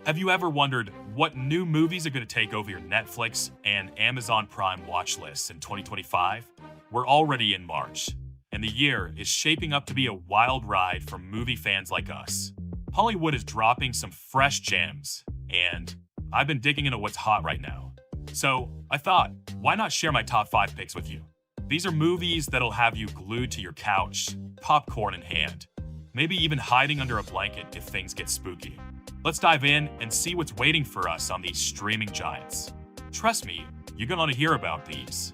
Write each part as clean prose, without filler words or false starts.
Have you ever wondered what new movies are going to take over your Netflix and Amazon Prime watch lists in 2025? We're already in March, and the year is shaping up to be a wild ride for movie fans like us. Hollywood is dropping some fresh gems, and I've been digging into what's hot right now. So I thought, why not share my top 5 picks with you? These are movies that'll have you glued to your couch, popcorn in hand, maybe even hiding under a blanket if things get spooky. Let's dive in and see what's waiting for us on these streaming giants. Trust me, you're gonna want to hear about these.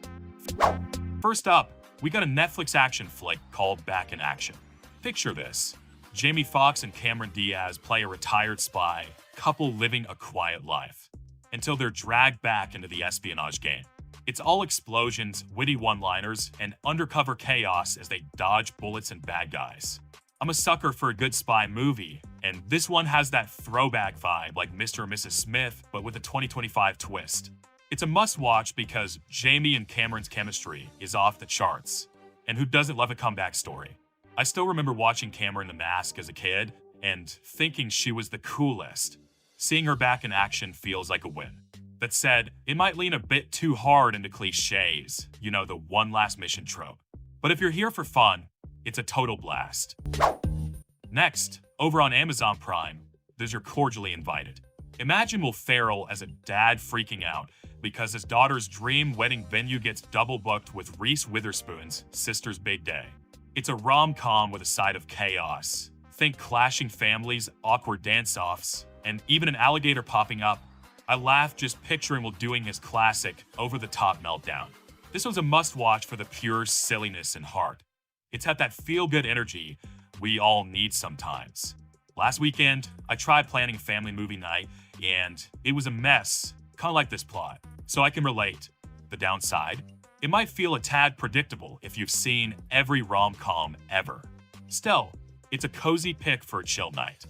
First up, we got a Netflix action flick called Back in Action. Picture this. Jamie Foxx and Cameron Diaz play a retired spy couple living a quiet life until they're dragged back into the espionage game. It's all explosions, witty one-liners, and undercover chaos as they dodge bullets and bad guys. I'm a sucker for a good spy movie, and this one has that throwback vibe like Mr. and Mrs. Smith, but with a 2025 twist. It's a must-watch because Jamie and Cameron's chemistry is off the charts, and who doesn't love a comeback story? I still remember watching Cameron The Mask as a kid and thinking she was the coolest. Seeing her back in action feels like a win. That said, it might lean a bit too hard into cliches, you know, the one last mission trope. But if you're here for fun, it's a total blast. Next, over on Amazon Prime, there's your Cordially Invited. Imagine Will Ferrell as a dad freaking out because his daughter's dream wedding venue gets double booked with Reese Witherspoon's sister's big day. It's a rom-com with a side of chaos. Think clashing families, awkward dance-offs, and even an alligator popping up. I laughed just picturing Will doing his classic over-the-top meltdown. This was a must-watch for the pure silliness and heart. It's had that feel-good energy we all need sometimes. Last weekend, I tried planning a family movie night, and it was a mess, kind of like this plot. So I can relate. The downside? It might feel a tad predictable if you've seen every rom-com ever. Still, it's a cozy pick for a chill night.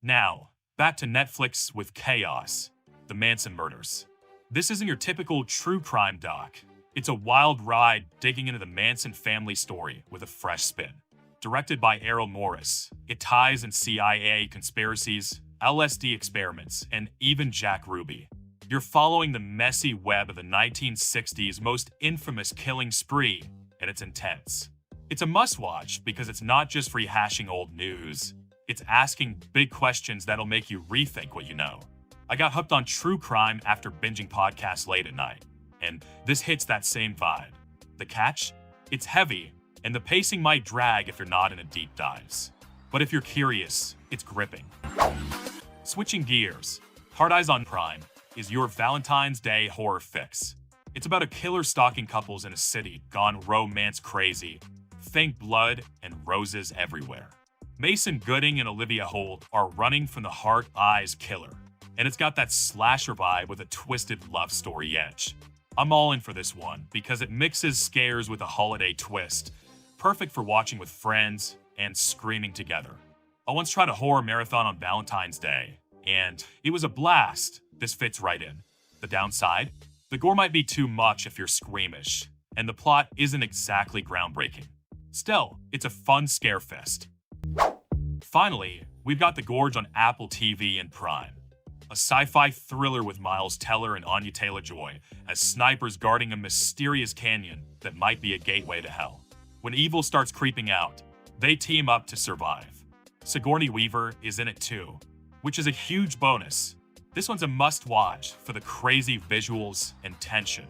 Now, back to Netflix with Chaos, The Manson Murders. This isn't your typical true crime doc. It's a wild ride digging into the Manson family story with a fresh spin. Directed by Errol Morris, it ties in CIA conspiracies, LSD experiments, and even Jack Ruby. You're following the messy web of the 1960s most infamous killing spree, and it's intense. It's a must-watch because it's not just rehashing old news. It's asking big questions that'll make you rethink what you know. I got hooked on true crime after binging podcasts late at night, and this hits that same vibe. The catch? It's heavy, and the pacing might drag if you're not into deep dives. But if you're curious, it's gripping. Switching gears, Hard Eyes on Prime is your Valentine's Day horror fix. It's about a killer stalking couples in a city gone romance crazy. Think blood and roses everywhere. Mason Gooding and Olivia Holt are running from the Hard Eyes killer, and it's got that slasher vibe with a twisted love story edge. I'm all in for this one because it mixes scares with a holiday twist, perfect for watching with friends and screaming together. I once tried a horror marathon on Valentine's Day, and it was a blast. This fits right in. The downside? The gore might be too much if you're squeamish, and the plot isn't exactly groundbreaking. Still, it's a fun scare fest. Finally, we've got The Gorge on Apple TV and Prime. A sci-fi thriller with Miles Teller and Anya Taylor-Joy as snipers guarding a mysterious canyon that might be a gateway to hell. When evil starts creeping out, they team up to survive. Sigourney Weaver is in it too, which is a huge bonus. This one's a must-watch for the crazy visuals and tension.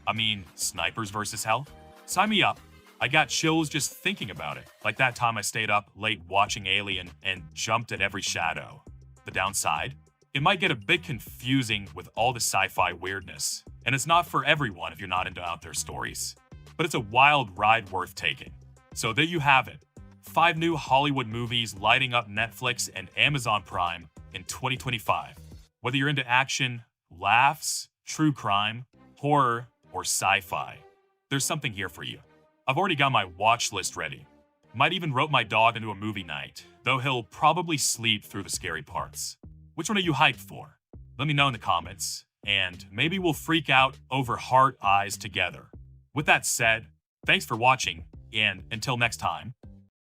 I mean, snipers versus hell? Sign me up. I got chills just thinking about it, like that time I stayed up late watching Alien and jumped at every shadow. The downside? It might get a bit confusing with all the sci-fi weirdness, and it's not for everyone if you're not into out there stories. But it's a wild ride worth taking. So there you have it. 5 new Hollywood movies lighting up Netflix and Amazon Prime in 2025. Whether you're into action, laughs, true crime, horror, or sci-fi, there's something here for you. I've already got my watch list ready. Might even rope my dog into a movie night, though he'll probably sleep through the scary parts. Which one are you hyped for? Let me know in the comments, and maybe we'll freak out over Hard Eyes together. With that said, thanks for watching, and until next time,